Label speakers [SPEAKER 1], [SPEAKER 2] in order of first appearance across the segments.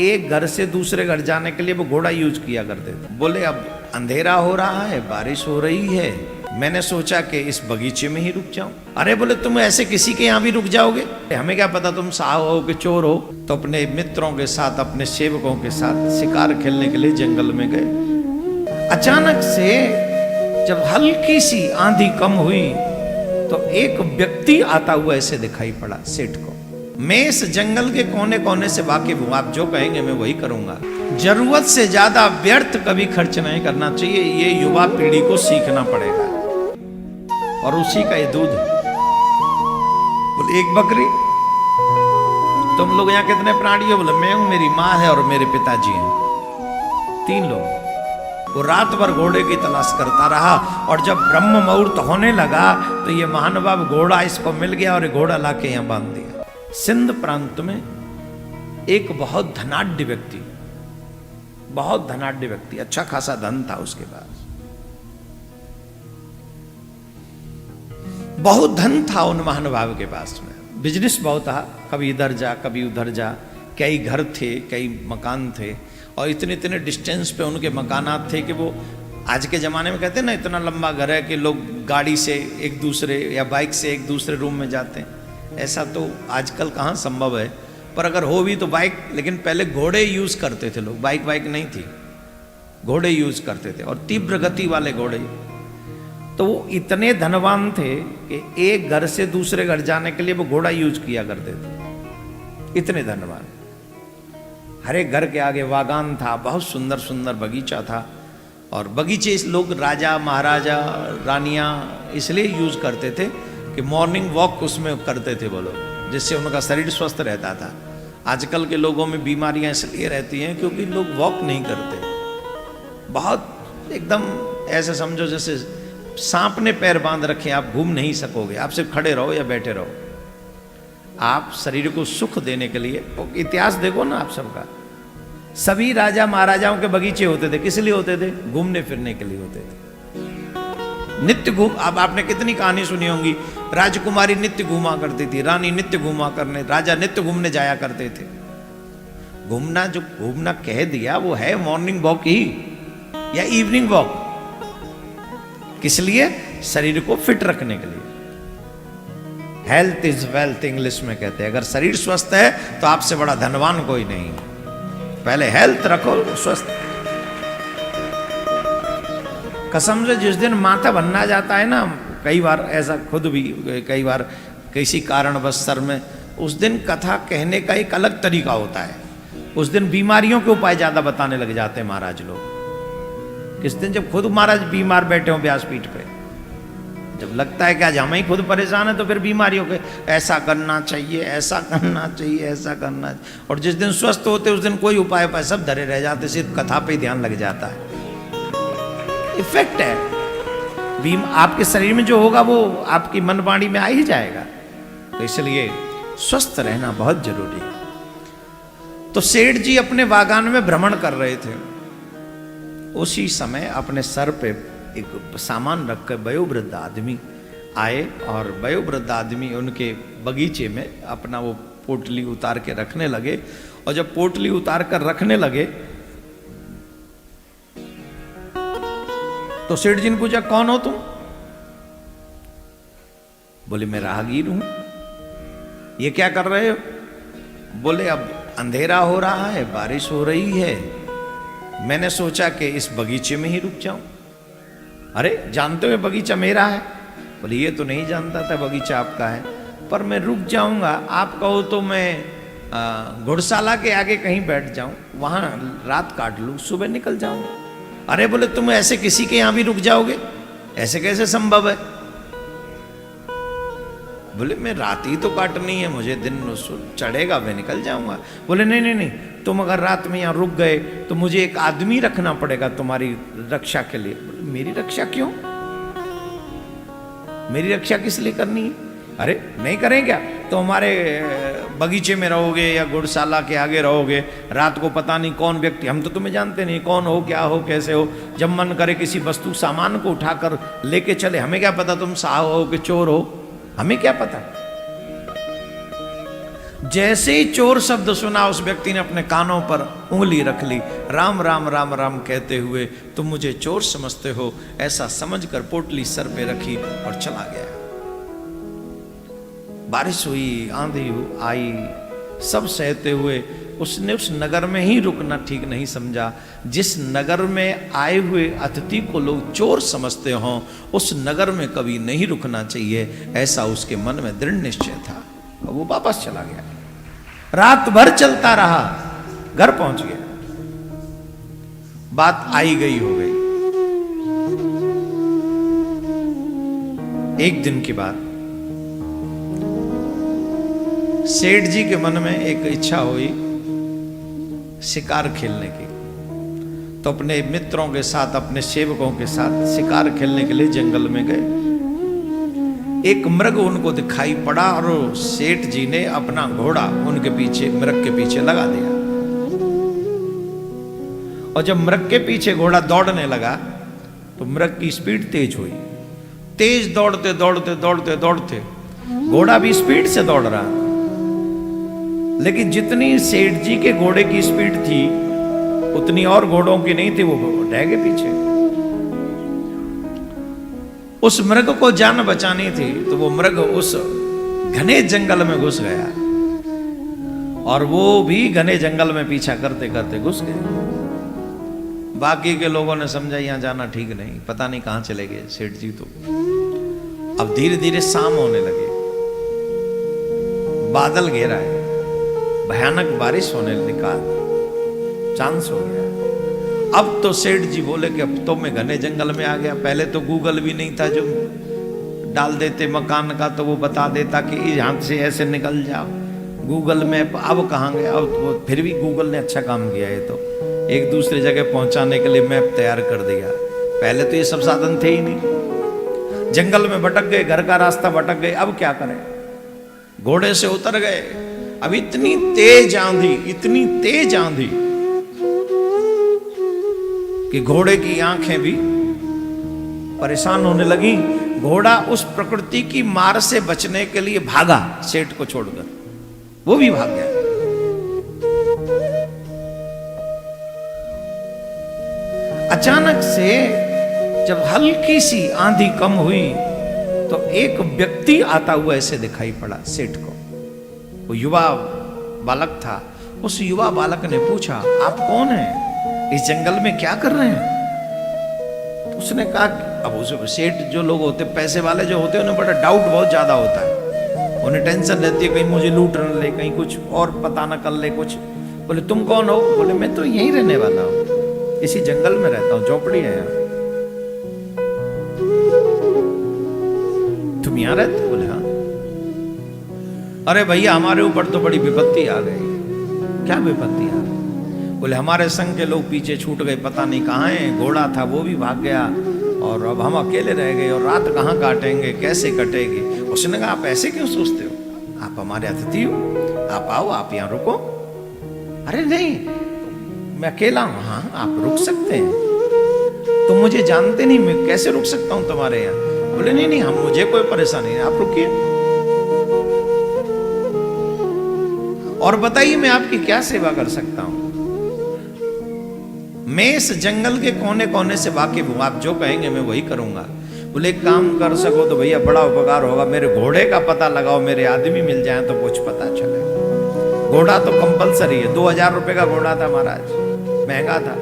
[SPEAKER 1] एक घर से दूसरे घर जाने के लिए वो घोड़ा यूज किया करते थे। बोले अब अंधेरा हो रहा है, बारिश हो रही है, मैंने सोचा कि इस बगीचे में ही रुक जाऊं। अरे बोले तुम ऐसे किसी के यहाँ भी रुक जाओगे? हमें क्या पता तुम साहब हो कि चोर हो। तो अपने मित्रों के साथ, अपने सेवकों के साथ शिकार खेलने के लिए जंगल में गए। अचानक से जब हल्की सी आंधी कम हुई तो एक व्यक्ति आता हुआ ऐसे दिखाई पड़ा सेठ को। मैं इस जंगल के कोने कोने से वाकिफ हूं, आप जो कहेंगे मैं वही करूंगा। जरूरत से ज्यादा व्यर्थ कभी खर्च नहीं करना चाहिए, ये युवा पीढ़ी को सीखना पड़ेगा। और उसी का ये दूध है। बोले एक बकरी, तुम लोग यहाँ कितने प्राणी हो? बोले मैं हूं, मेरी माँ है और मेरे पिताजी हैं, 3 लोग। वो रात भर घोड़े की तलाश करता रहा और जब ब्रह्म मुहूर्त होने लगा तो ये महानुभाव घोड़ा इसको मिल गया और घोड़ा लाके यहाँ बांध दिया। सिंध प्रांत में एक बहुत धनाढ्य व्यक्ति, बहुत धनाढ्य व्यक्ति, अच्छा खासा धन था उसके पास, बहुत धन था उन महानुभाव के पास में, बिजनेस बहुत था, कभी इधर जा कभी उधर जा, कई घर थे, कई मकान थे और इतने इतने डिस्टेंस पे उनके मकानात थे कि वो आज के ज़माने में कहते हैं ना इतना लंबा घर है कि लोग गाड़ी से एक दूसरे या बाइक से एक दूसरे रूम में जाते हैं। ऐसा तो आजकल कहाँ संभव है, पर अगर हो भी तो बाइक, लेकिन पहले घोड़े यूज़ करते थे लोग, बाइक नहीं थी, घोड़े यूज़ करते थे और तीव्र गति वाले घोड़े। तो वो इतने धनवान थे कि एक घर से दूसरे घर जाने के लिए वो घोड़ा यूज किया करते थे, इतने धनवान। हर एक घर के आगे बागान था, बहुत सुंदर सुंदर बगीचा था और बगीचे इस लोग राजा महाराजा रानियां इसलिए यूज करते थे कि मॉर्निंग वॉक उसमें करते थे वो लोग, जिससे उनका शरीर स्वस्थ रहता था। आजकल के लोगों में बीमारियां इसलिए रहती हैं क्योंकि लोग वॉक नहीं करते, बहुत एकदम ऐसे समझो जैसे सांप ने पैर बांध रखे, आप घूम नहीं सकोगे, आप सिर्फ खड़े रहो या बैठे रहो। आप शरीर को सुख देने के लिए, इतिहास देखो ना आप सबका, सभी राजा महाराजाओं के बगीचे होते थे, किस लिए होते थे? घूमने फिरने के लिए होते थे। नित्य घूम, अब आपने कितनी कहानी सुनी होंगी, राजकुमारी नित्य घूमा करती थी, रानी नित्य घूमा करने, राजा नित्य घूमने जाया करते थे। घूमना, जो घूमना कह दिया वो है मॉर्निंग वॉक ही या इवनिंग वॉक। किस लिए? शरीर को फिट रखने के लिए। हेल्थ इज वेल्थ इंग्लिश में कहते हैं। अगर शरीर स्वस्थ है तो आपसे बड़ा धनवान कोई नहीं। पहले हेल्थ रखो, स्वस्थ। कसम से जिस दिन माथा बनना जाता है ना, कई बार ऐसा खुद भी, कई बार किसी कारणवश सर में, उस दिन कथा कहने का एक अलग तरीका होता है। उस दिन बीमारियों के उपाय ज्यादा बताने लग जाते हैं महाराज लोग। किस दिन जब खुद महाराज बीमार बैठे हो व्यासपीठ पे, जब लगता है कि आज हम ही खुद परेशान है तो फिर बीमारियों के ऐसा करना चाहिए, ऐसा करना चाहिए, ऐसा करना चाहिए। और जिस दिन स्वस्थ होते उस दिन कोई उपाय उपाय सब धरे रह जाते, सिर्फ कथा पे ध्यान लग जाता है। इफेक्ट है, आपके शरीर में जो होगा वो आपकी मन वाणी में आ ही जाएगा। तो इसलिए स्वस्थ रहना बहुत जरूरी है। तो सेठ जी अपने बागान में भ्रमण कर रहे थे, उसी समय अपने सर पे एक सामान रखकर वयोवृद्ध आदमी आए और वयोवृद्ध आदमी उनके बगीचे में अपना वो पोटली उतार के रखने लगे। और जब पोटली उतार कर रखने लगे तो सेठ जी ने पूछा, कौन हो तुम? बोले मैं राहगीर हूं। ये क्या कर रहे हो? बोले अब अंधेरा हो रहा है, बारिश हो रही है, मैंने सोचा कि इस बगीचे में ही रुक जाऊं। अरे जानते हो बगीचा मेरा है? बोले ये तो नहीं जानता था बगीचा आपका है, पर मैं रुक जाऊंगा, आप कहो तो मैं घुड़शाला के आगे कहीं बैठ जाऊं, वहां रात काट लूं, सुबह निकल जाऊंगा। अरे बोले तुम ऐसे किसी के यहां भी रुक जाओगे? ऐसे कैसे संभव है? बोले मैं रात ही तो काटनी है, मुझे दिन चढ़ेगा, मैं निकल जाऊंगा। बोले नहीं नहीं नहीं, तुम अगर रात में यहाँ रुक गए तो मुझे एक आदमी रखना पड़ेगा तुम्हारी रक्षा के लिए। बोले मेरी रक्षा क्यों? मेरी रक्षा किस लिए करनी है? अरे नहीं करें क्या? तो हमारे बगीचे में रहोगे या घुड़शाला के आगे रहोगे, रात को पता नहीं कौन व्यक्ति, हम तो तुम्हें जानते नहीं, कौन हो, क्या हो, कैसे हो, जब मन करे किसी वस्तु सामान को उठाकर लेके चले, हमें क्या पता तुम साहब हो कि चोर हो, हमें क्या पता। जैसे ही चोर शब्द सुना उस व्यक्ति ने अपने कानों पर उंगली रख ली। राम राम राम राम कहते हुए तुम मुझे चोर समझते हो, ऐसा समझकर पोटली सर पे रखी और चला गया। बारिश हुई, आंधी आई, सब सहते हुए उसने उस नगर में ही रुकना ठीक नहीं समझा। जिस नगर में आए हुए अतिथि को लोग चोर समझते हों, उस नगर में कभी नहीं रुकना चाहिए, ऐसा उसके मन में दृढ़ निश्चय था। और वो वापस चला गया। रात भर चलता रहा, घर पहुंच गया। बात आई गई हो गई। एक दिन की बात, सेठ जी के मन में एक इच्छा हुई शिकार खेलने की। तो अपने मित्रों के साथ, अपने सेवकों के साथ शिकार खेलने के लिए जंगल में गए। एक मृग उनको दिखाई पड़ा और सेठ जी ने अपना घोड़ा उनके पीछे, मृग के पीछे लगा दिया। और जब मृग के पीछे घोड़ा दौड़ने लगा तो मृग की स्पीड तेज हुई। तेज दौड़ते दौड़ते दौड़ते दौड़ते घोड़ा भी स्पीड से दौड़ रहा, लेकिन जितनी सेठ जी के घोड़े की स्पीड थी उतनी और घोड़ों की नहीं थी। वो रह गए पीछे। उस मृग को जान बचानी थी तो वो मृग उस घने जंगल में घुस गया और वो भी घने जंगल में पीछा करते करते घुस गए। बाकी के लोगों ने समझा यहां जाना ठीक नहीं, पता नहीं कहां चले गए सेठ जी। तो अब धीरे धीरे शाम होने लगे, बादल घेरा है, भयानक बारिश होने का चांस हो गया। अब तो सेठ जी बोले कि अब तो मैं घने जंगल में आ गया। पहले तो गूगल भी नहीं था, जो डाल देते मकान का तो वो बता देता कि यहाँ से ऐसे निकल जाओ। गूगल मैप अब कहाँ गया। अब तो फिर भी गूगल ने अच्छा काम किया है, तो एक दूसरी जगह पहुंचाने के लिए मैप तैयार कर दिया। पहले तो ये सब साधन थे ही नहीं। जंगल में भटक गए, घर का रास्ता भटक गए, अब क्या करें। घोड़े से उतर गए। अब इतनी तेज आंधी, इतनी तेज आंधी कि घोड़े की आंखें भी परेशान होने लगी। घोड़ा उस प्रकृति की मार से बचने के लिए भागा, सेठ को छोड़कर वो भी भाग गया। अचानक से जब हल्की सी आंधी कम हुई तो एक व्यक्ति आता हुआ ऐसे दिखाई पड़ा सेठ को। वो युवा बालक था। उस युवा बालक ने पूछा, आप कौन हैं, इस जंगल में क्या कर रहे हैं। तो उसने कहा, अब उस सेठ जो लोग होते, पैसे वाले जो होते हैं, उन्हें बड़ा डाउट बहुत ज्यादा होता है। उन्हें टेंशन रहती है कहीं मुझे लूट न ले, कहीं कुछ और पता न कर ले कुछ। बोले तुम कौन हो। बोले मैं तो यहीं रहने वाला हूं, इसी जंगल में रहता हूं, झोपड़ी है यहाँ। तुम यहाँ रहते। बोले हाँ। अरे भैया हमारे ऊपर तो बड़ी विपत्ति आ गई। क्या विपत्ति आ गई। बोले हमारे संग के लोग पीछे छूट गए, पता नहीं कहाँ हैं। घोड़ा था वो भी भाग गया और अब हम अकेले रह गए और रात कहाँ काटेंगे, कैसे कटेगी। उसने कहा आप ऐसे क्यों सोचते हो, आप हमारे अतिथि हो, आप आओ, आप यहाँ रुको। अरे नहीं मैं अकेला हूँ। हाँ आप रुक सकते हैं, तुम मुझे जानते नहीं, मैं कैसे रुक सकता हूँ तुम्हारे यहाँ। बोले नहीं नहीं हम, मुझे कोई परेशानी नहीं, आप रुकिए और बताइए मैं आपकी क्या सेवा कर सकता हूं। मैं इस जंगल के कोने कोने से वाकिफ हूं, आप जो कहेंगे मैं वही करूंगा। बोले एक काम कर सको तो भैया बड़ा उपकार होगा, मेरे घोड़े का पता लगाओ, मेरे आदमी मिल जाए तो कुछ पता चले। घोड़ा तो कंपलसरी है। 2000 रुपए का घोड़ा था महाराज, महंगा था।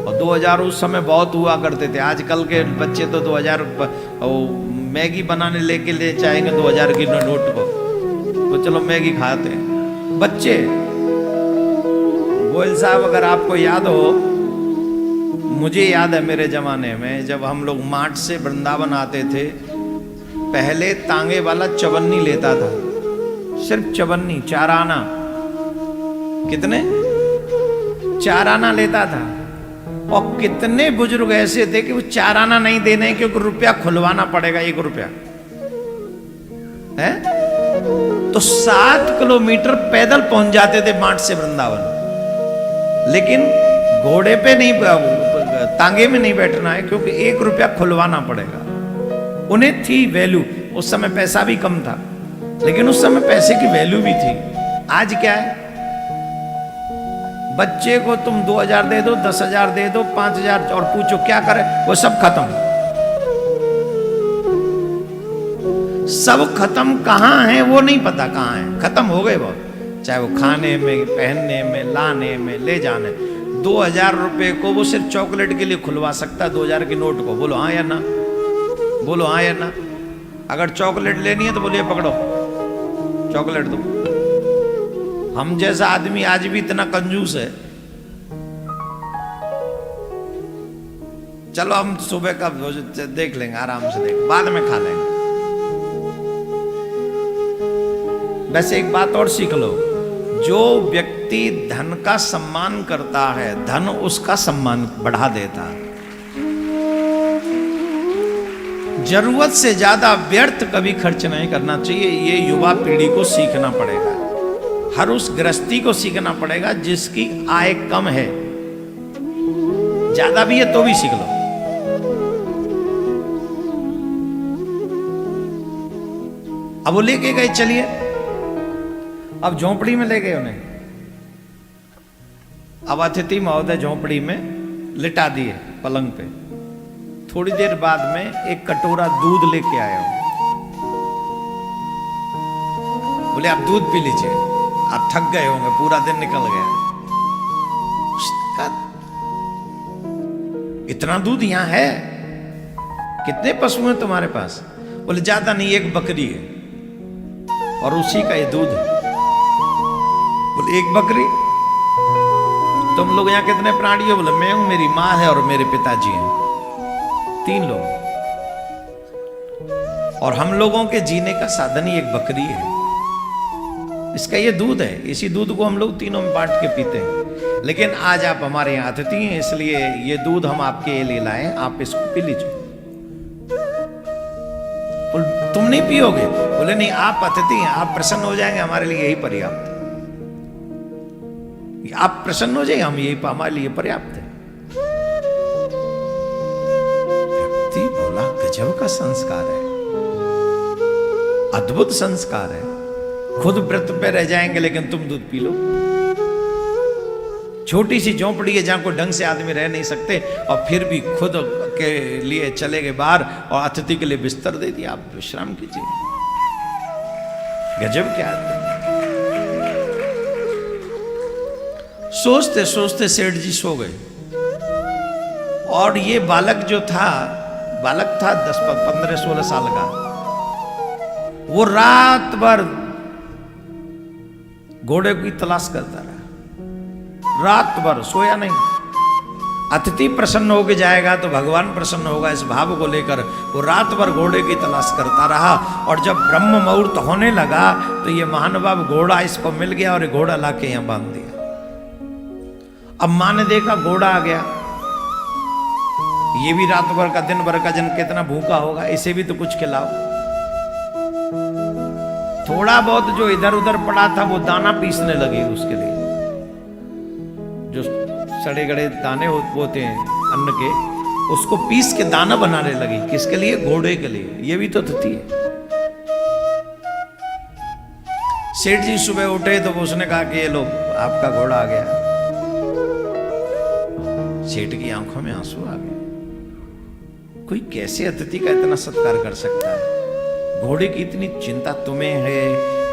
[SPEAKER 1] और 2000 उस समय बहुत हुआ करते थे। आजकल के बच्चे तो 2000 मैगी बनाने लेके ले जाएंगे 2000 की नोट को, तो चलो मैगी खाते हैं बच्चे। गोयल साहब अगर आपको याद हो, मुझे याद है मेरे जमाने में जब हम लोग मार्ट से वृंदावन आते थे, पहले तांगे वाला चवन्नी लेता था, सिर्फ चवन्नी, 4 आना। कितने? 4 आना लेता था। और कितने बुजुर्ग ऐसे थे कि वो 4 आना नहीं देने क्योंकि रुपया खुलवाना पड़ेगा, 1 रुपया है। तो 7 किलोमीटर पैदल पहुंच जाते थे मार्ट से वृंदावन। लेकिन घोड़े पे नहीं, तांगे में नहीं बैठना है क्योंकि 1 रुपया खुलवाना पड़ेगा। उन्हें थी वैल्यू, उस समय पैसा भी कम था लेकिन उस समय पैसे की वैल्यू भी थी। आज क्या है, बच्चे को तुम 2000 दे दो, 10,000 दे दो, 5,000 और पूछो क्या करे, वो सब खत्म। सब खत्म कहाँ है वो नहीं पता, कहाँ है, खत्म हो गए बहुत। चाहे वो खाने में, पहनने में, लाने में, ले जाने। 2000 रुपए को वो सिर्फ चॉकलेट के लिए खुलवा सकता है, 2000 के नोट को। बोलो हाँ या ना, बोलो हाँ या ना। अगर चॉकलेट लेनी है तो बोलिए पकड़ो चॉकलेट दो। हम जैसा आदमी आज भी इतना कंजूस है। चलो हम सुबह का देख लेंगे, आराम से देख, बाद में खा लेंगे। वैसे एक बात और सीख लो, जो व्यक्ति धन का सम्मान करता है, धन उसका सम्मान बढ़ा देता है। जरूरत से ज्यादा व्यर्थ कभी खर्च नहीं करना चाहिए। ये युवा पीढ़ी को सीखना पड़ेगा, हर उस गृहस्थी को सीखना पड़ेगा जिसकी आय कम है। ज्यादा भी है तो भी सीख लो। अब वो लेके गए, चलिए अब झोंपड़ी में ले गए उन्हें। अब अतिथि महोदय झोंपड़ी में लिटा दिए पलंग पे। थोड़ी देर बाद में एक कटोरा दूध लेके आया हूं। बोले आप दूध पी लीजिए, आप थक गए होंगे, पूरा दिन निकल गया। इतना दूध यहां है? कितने पशु हैं तुम्हारे पास? बोले ज्यादा नहीं, एक बकरी है और उसी का ये दूध है। बोले एक बकरी? तुम लोग यहाँ कितने प्राणी हो? बोले मैं हूं, मेरी माँ है और मेरे पिताजी हैं, 3 लोग। और हम लोगों के जीने का साधन ही एक बकरी है। इसका ये दूध है, इसी दूध को हम लोग तीनों में बांट के पीते हैं। लेकिन आज आप हमारे यहाँ अतिथि हैं, इसलिए ये दूध हम आपके लिए लाए, आप इसको पी लीजिए। तुम नहीं पियोगे? बोले नहीं, आप अतिथि हैं, आप प्रसन्न हो जाएंगे, हमारे लिए यही पर्याप्त है। आप प्रसन्न हो जाए, हम यही, हमारे लिए पर्याप्त है। व्यक्ति बोला गजब का संस्कार है, अद्भुत संस्कार है। खुद व्रत पे रह जाएंगे लेकिन तुम दूध पी लो। छोटी सी झोंपड़ी है जहां कोई ढंग से आदमी रह नहीं सकते, और फिर भी खुद के लिए चले गए बाहर और अतिथि के लिए बिस्तर दे दिया, आप विश्राम कीजिए। गजब क्या है। सोचते सोचते सेठ जी सो गए, और ये बालक जो था, बालक था 10, 15, 16 साल का, वो रात भर घोड़े की तलाश करता रहा। रात भर सोया नहीं। अतिथि प्रसन्न होके जाएगा तो भगवान प्रसन्न होगा, इस भाव को लेकर वो रात भर घोड़े की तलाश करता रहा। और जब ब्रह्म मुहूर्त होने लगा तो ये महानुभाव घोड़ा इसको मिल गया और घोड़ा लाके यहां बांध दिया। अब मां ने देखा घोड़ा आ गया, ये भी रात भर का, दिन भर का जन कितना भूखा होगा, इसे भी तो कुछ खिलाओ। थोड़ा बहुत जो इधर उधर पड़ा था वो दाना पीसने लगे उसके लिए, जो सड़े गड़े दाने होते हैं अन्न के, उसको पीस के दाना बनाने लगी। किसके लिए? घोड़े के लिए। ये भी तो अतिथि है। सेठ जी सुबह उठे तो उसने कहा कि ये लो आपका घोड़ा आ गया। सेठ की आंखों में आंसू आ गए। कोई कैसे अतिथि का इतना सत्कार कर सकता है? घोड़े की इतनी चिंता तुम्हें है,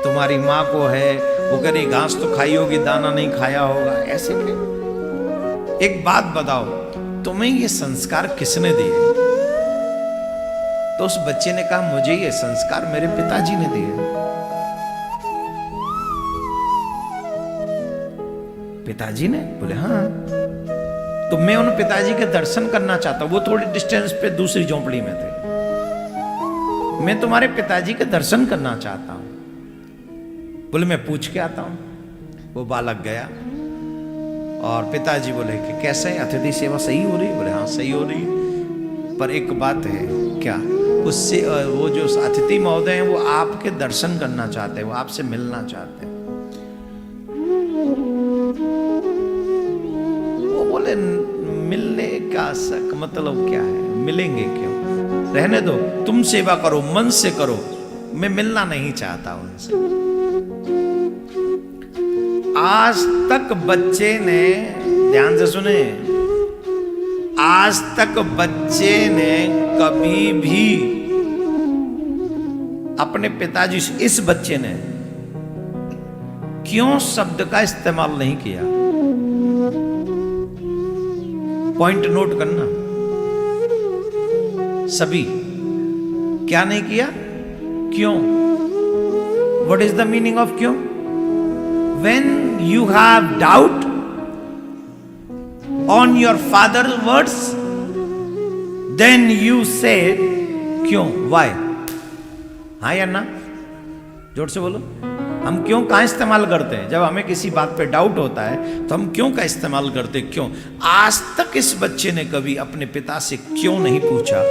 [SPEAKER 1] तुम्हारी माँ को है, वो कह रही घास तो खाई होगी, दाना नहीं खाया होगा, ऐसे में। एक बात बताओ, तुम्हें ये संस्कार किसने दिए? तो उस बच्चे ने कहा मुझे ये संस्कार मेरे पिताजी ने दिए। पिताजी ने? बोले हाँ। तो मैं उन पिताजी के दर्शन करना चाहता हूं। वो थोड़ी डिस्टेंस पे दूसरी झोंपड़ी में थे। मैं तुम्हारे पिताजी के दर्शन करना चाहता हूं। बोले मैं पूछ के आता हूं। वो बालक गया और पिताजी बोले कि कैसे है, अतिथि सेवा सही हो रही? बोले हाँ सही हो रही, पर एक बात है। क्या? उससे वो जो अतिथि महोदय हैं वो आपके दर्शन करना चाहते हैं, वो आपसे मिलना चाहते हैं। वो बोले मिलने का मतलब क्या है? मिलेंगे क्यों? रहने दो, तुम सेवा करो, मन से करो, मैं मिलना नहीं चाहता उनसे। आज तक बच्चे ने, ध्यान से सुने, आज तक बच्चे ने कभी भी अपने पिताजी से, इस बच्चे ने क्यों शब्द का इस्तेमाल नहीं किया। पॉइंट नोट करना, सभी क्या नहीं किया, क्यों। What is the meaning of क्यों? When you have doubt on your father's words, then you say क्यों, why। हाँ या ना, जोर से बोलो। हम क्यों का इस्तेमाल करते हैं? जब हमें किसी बात पे डाउट होता है तो हम क्यों का इस्तेमाल करते हैं, क्यों। आज तक इस बच्चे ने कभी अपने पिता से क्यों नहीं पूछा।